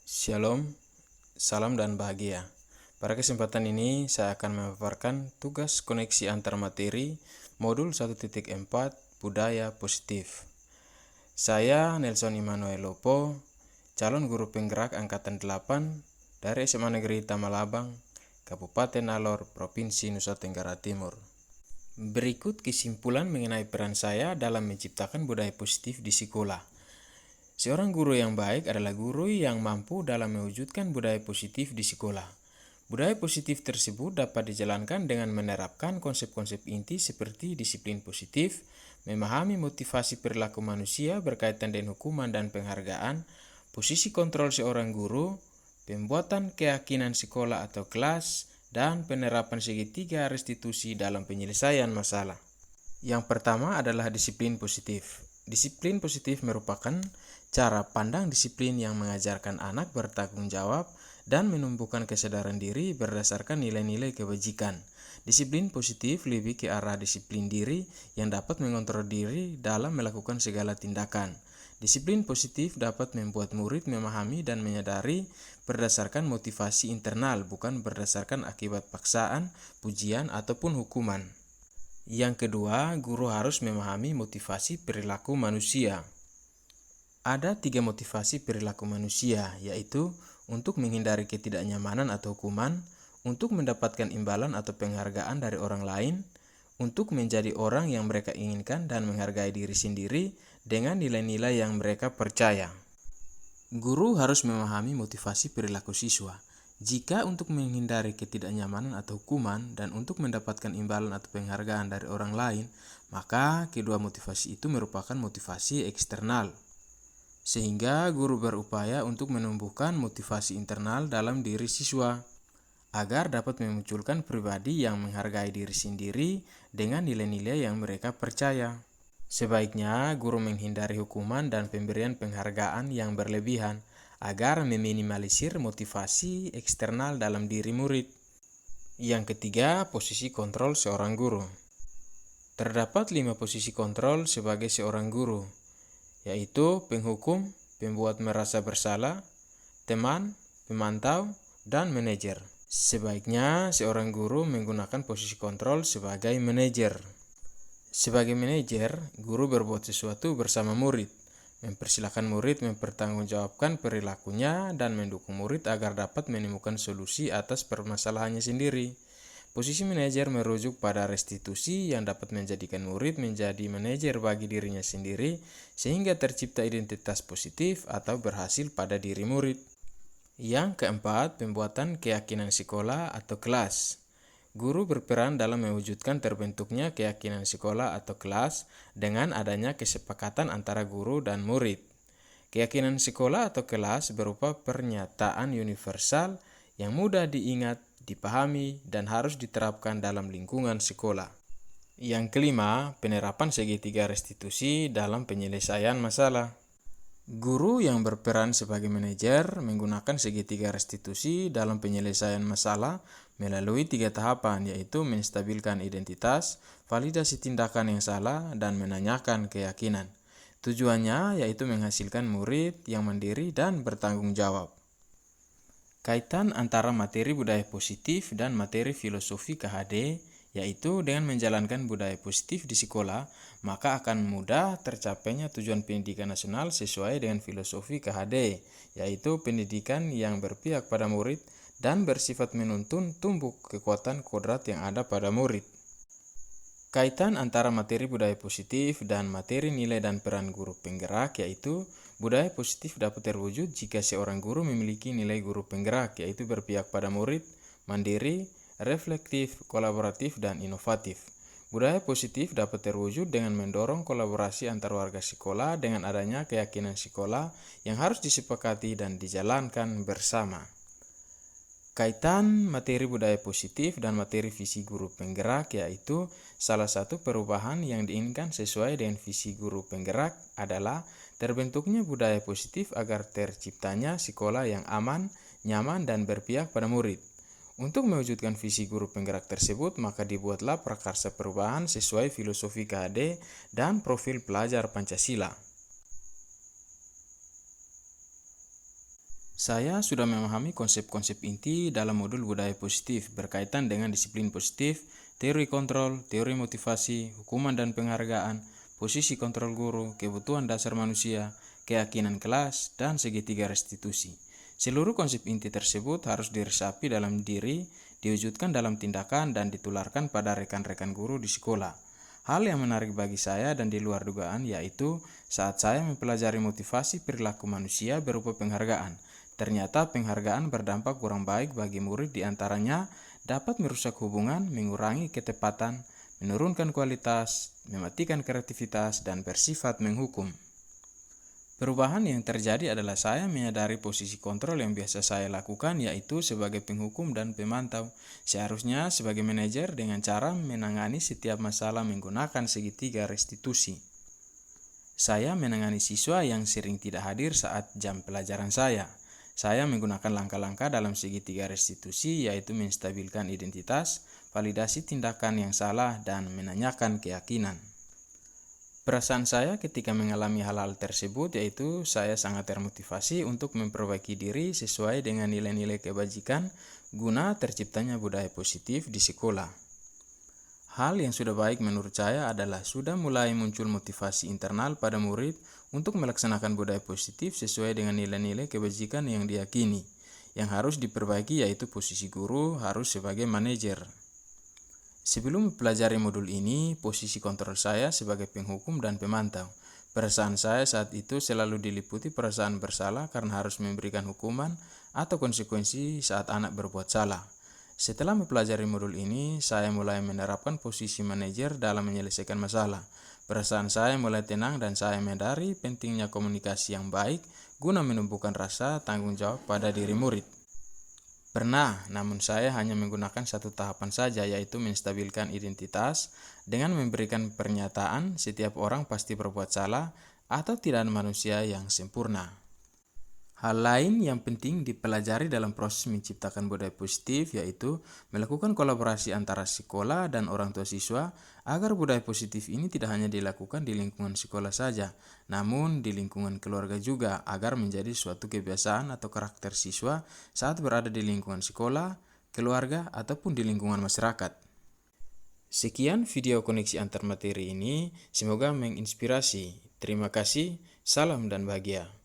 Shalom, salam dan bahagia. Pada kesempatan ini saya akan memaparkan tugas koneksi antar materi modul 1.4 budaya positif. Saya Nelson Immanuel Lopo, calon guru penggerak angkatan 8 dari SMA Negeri Tamalabang, Kabupaten Alor, Provinsi Nusa Tenggara Timur. Berikut kesimpulan mengenai peran saya dalam menciptakan budaya positif di sekolah. Seorang guru yang baik adalah guru yang mampu dalam mewujudkan budaya positif di sekolah. Budaya positif tersebut dapat dijalankan dengan menerapkan konsep-konsep inti seperti disiplin positif, memahami motivasi perilaku manusia berkaitan dengan hukuman dan penghargaan, posisi kontrol seorang guru, pembuatan keyakinan sekolah atau kelas, dan penerapan segitiga restitusi dalam penyelesaian masalah. Yang pertama adalah disiplin positif. Disiplin positif merupakan cara pandang disiplin yang mengajarkan anak bertanggung jawab dan menumbuhkan kesadaran diri berdasarkan nilai-nilai kebajikan. Disiplin positif lebih ke arah disiplin diri yang dapat mengontrol diri dalam melakukan segala tindakan. Disiplin positif dapat membuat murid memahami dan menyadari berdasarkan motivasi internal, bukan berdasarkan akibat paksaan, pujian, ataupun hukuman. Yang kedua, guru harus memahami motivasi perilaku manusia. Ada 3 motivasi perilaku manusia, yaitu untuk menghindari ketidaknyamanan atau hukuman, untuk mendapatkan imbalan atau penghargaan dari orang lain, untuk menjadi orang yang mereka inginkan dan menghargai diri sendiri dengan nilai-nilai yang mereka percaya. Guru harus memahami motivasi perilaku siswa. Jika untuk menghindari ketidaknyamanan atau hukuman dan untuk mendapatkan imbalan atau penghargaan dari orang lain, maka kedua motivasi itu merupakan motivasi eksternal. Sehingga guru berupaya untuk menumbuhkan motivasi internal dalam diri siswa, agar dapat memunculkan pribadi yang menghargai diri sendiri dengan nilai-nilai yang mereka percaya. Sebaiknya guru menghindari hukuman dan pemberian penghargaan yang berlebihan, agar meminimalisir motivasi eksternal dalam diri murid. Yang ketiga, posisi kontrol seorang guru. Terdapat 5 posisi kontrol sebagai seorang guru, yaitu penghukum, pembuat merasa bersalah, teman, pemantau, dan manajer. Sebaiknya seorang guru menggunakan posisi kontrol sebagai manajer. Sebagai manajer, guru berbuat sesuatu bersama murid, mempersilahkan murid mempertanggungjawabkan perilakunya dan mendukung murid agar dapat menemukan solusi atas permasalahannya sendiri. Posisi manajer merujuk pada restitusi yang dapat menjadikan murid menjadi manajer bagi dirinya sendiri sehingga tercipta identitas positif atau berhasil pada diri murid. Yang keempat, pembuatan keyakinan sekolah atau kelas. Guru berperan dalam mewujudkan terbentuknya keyakinan sekolah atau kelas dengan adanya kesepakatan antara guru dan murid. Keyakinan sekolah atau kelas berupa pernyataan universal yang mudah diingat, dipahami, dan harus diterapkan dalam lingkungan sekolah. Yang kelima, penerapan segitiga restitusi dalam penyelesaian masalah. Guru yang berperan sebagai manajer menggunakan segitiga restitusi dalam penyelesaian masalah melalui 3 tahapan, yaitu menstabilkan identitas, validasi tindakan yang salah, dan menanyakan keyakinan. Tujuannya yaitu menghasilkan murid yang mandiri dan bertanggung jawab. Kaitan antara materi budaya positif dan materi filosofi KHD, yaitu dengan menjalankan budaya positif di sekolah, maka akan mudah tercapainya tujuan pendidikan nasional sesuai dengan filosofi KHD, yaitu pendidikan yang berpihak pada murid dan bersifat menuntun tumbuh kekuatan kodrat yang ada pada murid. Kaitan antara materi budaya positif dan materi nilai dan peran guru penggerak, yaitu budaya positif dapat terwujud jika seorang guru memiliki nilai guru penggerak, yaitu berpihak pada murid, mandiri, reflektif, kolaboratif, dan inovatif. Budaya positif dapat terwujud dengan mendorong kolaborasi antar warga sekolah dengan adanya keyakinan sekolah yang harus disepakati dan dijalankan bersama. Kaitan materi budaya positif dan materi visi guru penggerak, yaitu salah satu perubahan yang diinginkan sesuai dengan visi guru penggerak adalah terbentuknya budaya positif agar terciptanya sekolah yang aman, nyaman, dan berpihak pada murid. Untuk mewujudkan visi guru penggerak tersebut, maka dibuatlah prakarsa perubahan sesuai filosofi KHD dan profil pelajar Pancasila. Saya sudah memahami konsep-konsep inti dalam modul budaya positif berkaitan dengan disiplin positif, teori kontrol, teori motivasi, hukuman dan penghargaan, posisi kontrol guru, kebutuhan dasar manusia, keyakinan kelas, dan segitiga restitusi. Seluruh konsep inti tersebut harus diresapi dalam diri, diwujudkan dalam tindakan, dan ditularkan pada rekan-rekan guru di sekolah. Hal yang menarik bagi saya dan di luar dugaan yaitu saat saya mempelajari motivasi perilaku manusia berupa penghargaan. Ternyata penghargaan berdampak kurang baik bagi murid, di antaranya dapat merusak hubungan, mengurangi ketepatan, menurunkan kualitas, mematikan kreativitas, dan bersifat menghukum. Perubahan yang terjadi adalah saya menyadari posisi kontrol yang biasa saya lakukan, yaitu sebagai penghukum dan pemantau. Seharusnya sebagai manajer dengan cara menangani setiap masalah menggunakan segitiga restitusi. Saya menangani siswa yang sering tidak hadir saat jam pelajaran saya. Saya menggunakan langkah-langkah dalam segitiga restitusi, yaitu menstabilkan identitas, validasi tindakan yang salah, dan menanyakan keyakinan. Perasaan saya ketika mengalami hal-hal tersebut yaitu saya sangat termotivasi untuk memperbaiki diri sesuai dengan nilai-nilai kebajikan guna terciptanya budaya positif di sekolah. Hal yang sudah baik menurut saya adalah sudah mulai muncul motivasi internal pada murid untuk melaksanakan budaya positif sesuai dengan nilai-nilai kebajikan yang diyakini. Yang harus diperbaiki yaitu posisi guru harus sebagai manajer. Sebelum mempelajari modul ini, posisi kontrol saya sebagai penghukum dan pemantau. Perasaan saya saat itu selalu diliputi perasaan bersalah karena harus memberikan hukuman atau konsekuensi saat anak berbuat salah. Setelah mempelajari modul ini, saya mulai menerapkan posisi manajer dalam menyelesaikan masalah. Perasaan saya mulai tenang dan saya menyadari pentingnya komunikasi yang baik guna menumbuhkan rasa tanggung jawab pada diri murid. Pernah, namun saya hanya menggunakan satu tahapan saja, yaitu menstabilkan identitas dengan memberikan pernyataan setiap orang pasti berbuat salah atau tidak ada manusia yang sempurna. Hal lain yang penting dipelajari dalam proses menciptakan budaya positif yaitu melakukan kolaborasi antara sekolah dan orang tua siswa agar budaya positif ini tidak hanya dilakukan di lingkungan sekolah saja, namun di lingkungan keluarga juga agar menjadi suatu kebiasaan atau karakter siswa saat berada di lingkungan sekolah, keluarga, ataupun di lingkungan masyarakat. Sekian video koneksi antar materi ini, semoga menginspirasi. Terima kasih, salam dan bahagia.